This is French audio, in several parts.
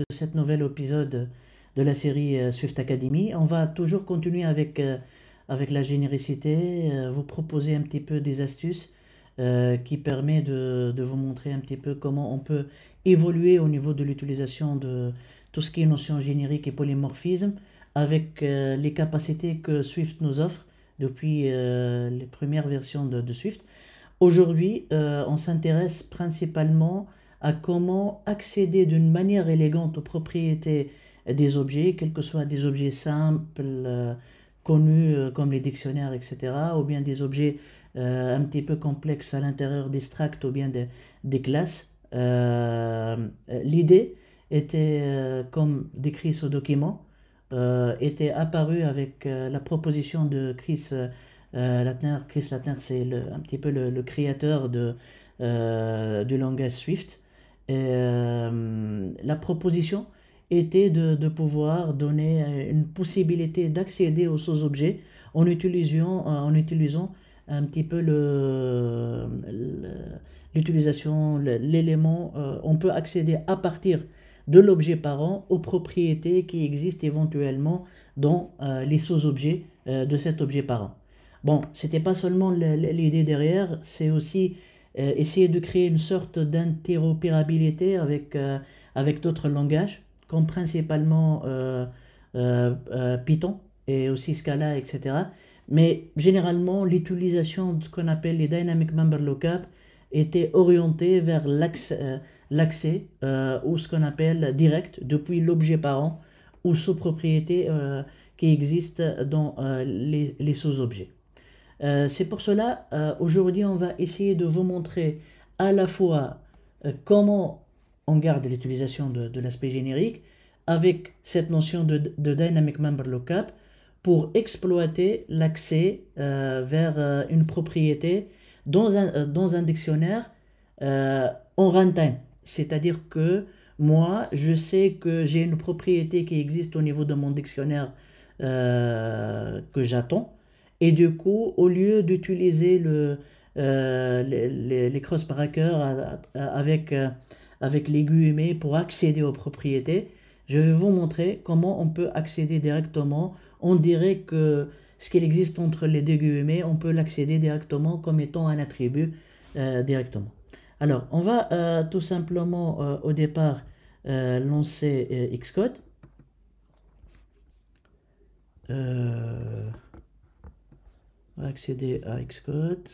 de cet nouvel épisode de la série Swift Academy. On va toujours continuer avec la généricité, vous proposer un petit peu des astuces qui permettent de vous montrer un petit peu comment on peut évoluer au niveau de l'utilisation de tout ce qui est notion générique et polymorphisme avec les capacités que Swift nous offre depuis les premières versions de Swift. Aujourd'hui, on s'intéresse principalement à comment accéder d'une manière élégante aux propriétés des objets, quels que soient des objets simples, connus comme les dictionnaires, etc., ou bien des objets un petit peu complexes à l'intérieur des structs ou bien des classes. L'idée était, comme décrit ce document, était apparue avec la proposition de Chris Lattner. Chris Lattner, c'est un petit peu le créateur du langage Swift. Et, la proposition était de pouvoir donner une possibilité d'accéder aux sous-objets en utilisant un petit peu l'utilisation, l'élément. On peut accéder à partir de l'objet parent aux propriétés qui existent éventuellement dans les sous-objets de cet objet parent. Bon, c'était pas seulement l'idée derrière, c'est aussi essayer de créer une sorte d'interopérabilité avec d'autres langages, comme principalement Python et aussi Scala, etc. Mais généralement, l'utilisation de ce qu'on appelle les Dynamic Member Lookup était orientée vers l'accès ou ce qu'on appelle direct depuis l'objet parent ou sous-propriété qui existe dans les sous-objets. C'est pour cela, aujourd'hui, on va essayer de vous montrer à la fois comment on garde l'utilisation de l'aspect générique avec cette notion de Dynamic Member Lookup pour exploiter l'accès vers une propriété dans un dictionnaire en runtime. C'est-à-dire que moi, je sais que j'ai une propriété qui existe au niveau de mon dictionnaire que j'attends. Et du coup, au lieu d'utiliser les cross-brackers avec les guillemets pour accéder aux propriétés, je vais vous montrer comment on peut accéder directement. On dirait que ce qu'il existe entre les deux guillemets, on peut l'accéder directement comme étant un attribut directement. Alors, on va tout simplement au départ lancer Xcode. On va accéder à Xcode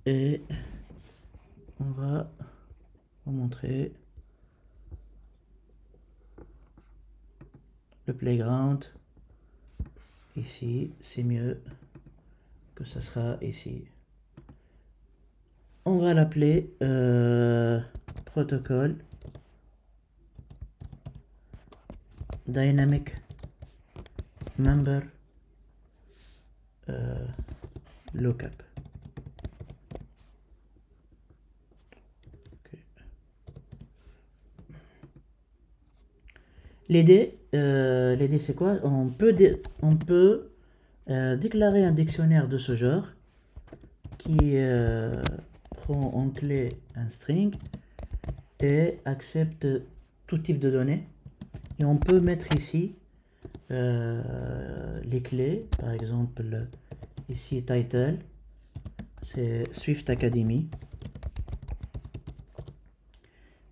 et on va vous montrer le playground. Ici, c'est mieux que ça sera ici. On va l'appeler protocole Dynamic Member Lookup. Okay. L'idée c'est quoi? On peut déclarer un dictionnaire de ce genre qui prend en clé un string et accepte tout type de données. Et on peut mettre ici les clés, par exemple ici title, c'est Swift Academy.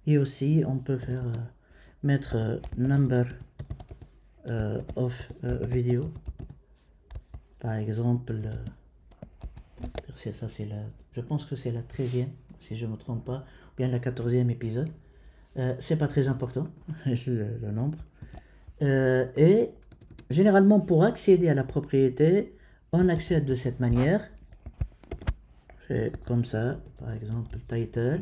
Et aussi on peut mettre number of video, par exemple, ça c'est je pense que c'est la 13e, si je ne me trompe pas, ou bien la 14e épisode. C'est pas très important, le nombre. Et généralement, pour accéder à la propriété, on accède de cette manière. C'est comme ça, par exemple, title.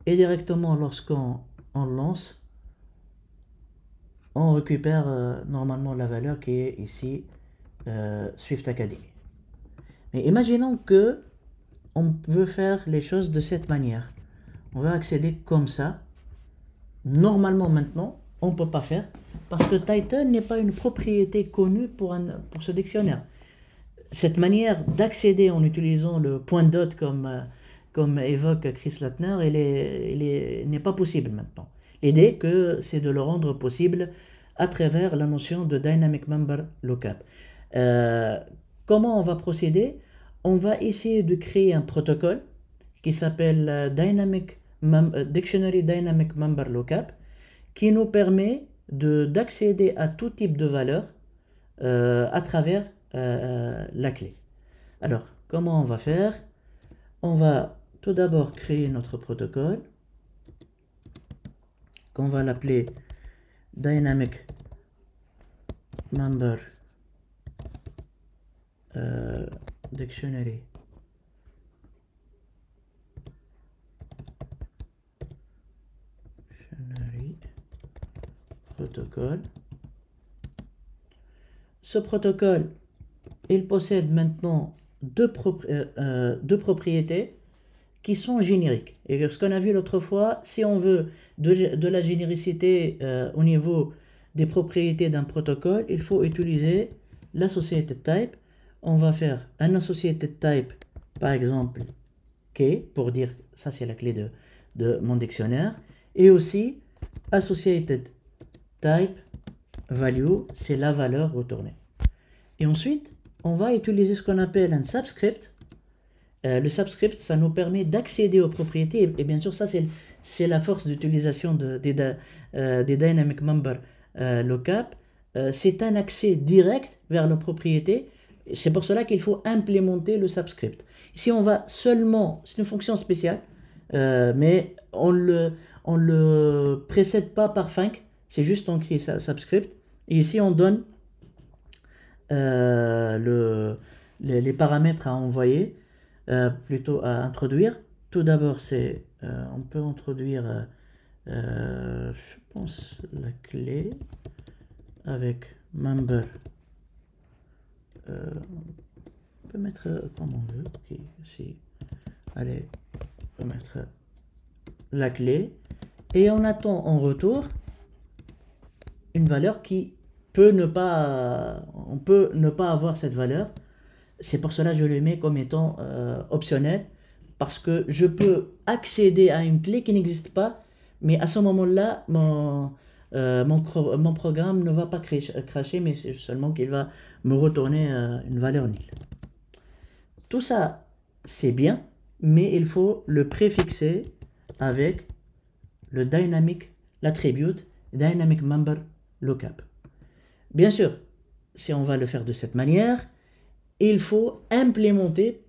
Et directement, lorsqu'on lance, on récupère normalement la valeur qui est ici, Swift Academy. Mais imaginons que on veut faire les choses de cette manière. On va accéder comme ça. Normalement, maintenant, on ne peut pas faire parce que title n'est pas une propriété connue pour ce dictionnaire. Cette manière d'accéder en utilisant le point dot comme comme évoque Chris Lattner, n'est pas possible maintenant. L'idée que c'est de le rendre possible à travers la notion de Dynamic Member Lookup. Comment on va procéder? On va essayer de créer un protocole qui s'appelle Dictionary Dynamic Member Lookup, qui nous permet d'accéder à tout type de valeur à travers la clé. Alors, comment on va faire? On va tout d'abord créer notre protocole, qu'on va l'appeler Dynamic Member Dictionary Protocol. Ce protocole, il possède maintenant deux propriétés qui sont génériques. Et ce qu'on a vu l'autre fois, si on veut de la généricité au niveau des propriétés d'un protocole, il faut utiliser l'associated type. On va faire un associated type, par exemple, key, pour dire ça c'est la clé de mon dictionnaire. Et aussi associated type value, c'est la valeur retournée. Et ensuite, on va utiliser ce qu'on appelle un subscript. Le subscript, ça nous permet d'accéder aux propriétés. Et bien sûr, ça, c'est la force d'utilisation des Dynamic Member Lookup. C'est un accès direct vers la propriété. C'est pour cela qu'il faut implémenter le subscript. Ici, on va seulement, c'est une fonction spéciale, mais on le précède pas par func. C'est juste on crée subscript. Et ici, on donne les paramètres à envoyer, plutôt à introduire. Tout d'abord, on peut introduire, je pense, la clé avec member. On peut mettre comme on veut. Okay, ici. Allez, on peut mettre la clé. Et on attend en retour une valeur qui peut ne pas, on peut ne pas avoir cette valeur. C'est pour cela que je le mets comme étant optionnel, parce que je peux accéder à une clé qui n'existe pas, mais à ce moment-là, mon programme ne va pas cracher, mais c'est seulement qu'il va me retourner une valeur nulle. Tout ça, c'est bien, mais il faut le préfixer avec le l'attribute Dynamic Member Lookup. Bien sûr, si on va le faire de cette manière, il faut implémenter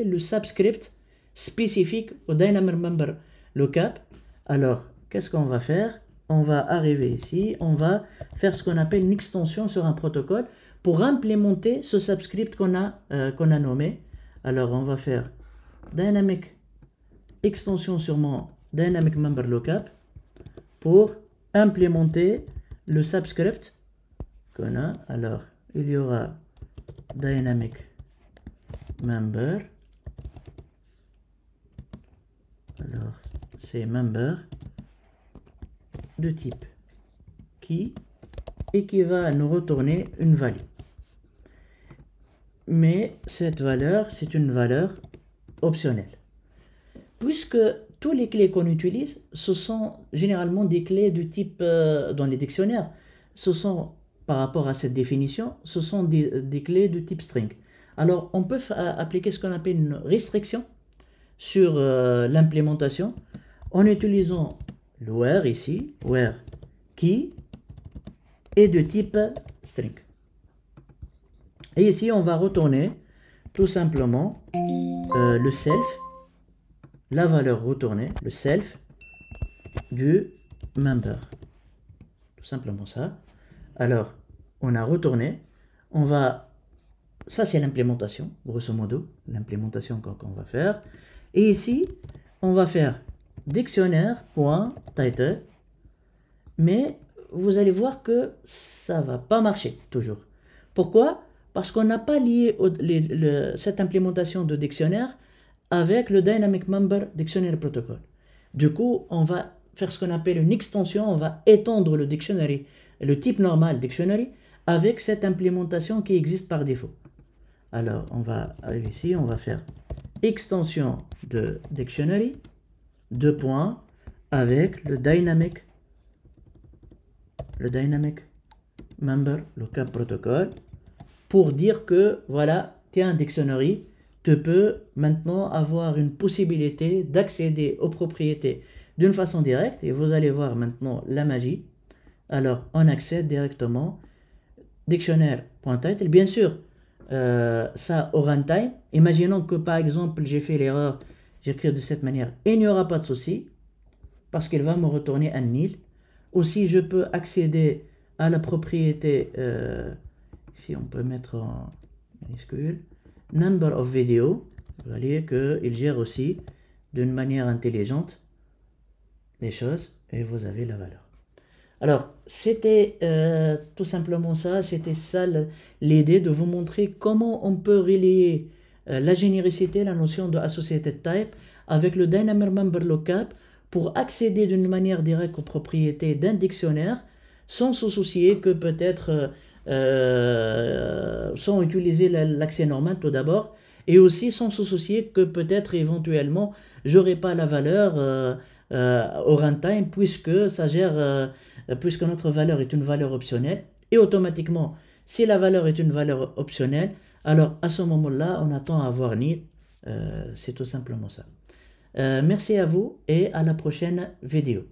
le subscript spécifique au Dynamic Member Lookup. Alors, qu'est-ce qu'on va faire? On va arriver ici, on va faire ce qu'on appelle une extension sur un protocole pour implémenter ce subscript qu'on a nommé. Alors, on va faire Dynamic extension sur mon Dynamic Member Lookup pour implémenter le subscript qu'on a. Alors, il y aura Dynamic Member. Alors, c'est Member de type key et qui va nous retourner une value. Mais cette valeur, c'est une valeur optionnelle. Puisque tous les clés qu'on utilise, ce sont généralement des clés du type, dans les dictionnaires, ce sont, par rapport à cette définition, ce sont des clés de type string. Alors, on peut appliquer ce qu'on appelle une restriction sur l'implémentation en utilisant le where ici, where key est de type string. Et ici, on va retourner tout simplement le self, la valeur retournée, le self du member. Tout simplement ça. Alors, on a retourné, on va, ça c'est l'implémentation, grosso modo, l'implémentation qu'on va faire. Et ici, on va faire dictionnaire.title, mais vous allez voir que ça va pas marcher toujours. Pourquoi? Parce qu'on n'a pas lié cette implémentation de dictionnaire avec le Dynamic Member Dictionary Protocol. Du coup, on va faire ce qu'on appelle une extension, on va étendre le dictionary, le type normal dictionary, avec cette implémentation qui existe par défaut. Alors, on va arriver ici, on va faire extension de dictionary, deux points, avec le dynamic member lookup protocol, pour dire que voilà, tu es un dictionary, tu peux maintenant avoir une possibilité d'accéder aux propriétés d'une façon directe, et vous allez voir maintenant la magie. Alors, on accède directement dictionnaire.title. Bien sûr, ça au runtime. Imaginons que par exemple, j'ai fait l'erreur, j'écris de cette manière, il n'y aura pas de souci, parce qu'il va me retourner un nil. Aussi, je peux accéder à la propriété, ici on peut mettre en minuscule, number of video. Vous voyez qu'il gère aussi d'une manière intelligente les choses, et vous avez la valeur. Alors, c'était tout simplement ça, c'était ça l'idée de vous montrer comment on peut relier la généricité, la notion de associated type, avec le dynamic member lookup pour accéder d'une manière directe aux propriétés d'un dictionnaire sans se soucier que peut-être, sans utiliser l'accès normal tout d'abord, et aussi sans se soucier que peut-être éventuellement j'aurai pas la valeur au runtime, puisque ça gère, puisque notre valeur est une valeur optionnelle, et automatiquement, si la valeur est une valeur optionnelle, alors à ce moment-là, on attend à avoir nil. C'est tout simplement ça. Merci à vous et à la prochaine vidéo.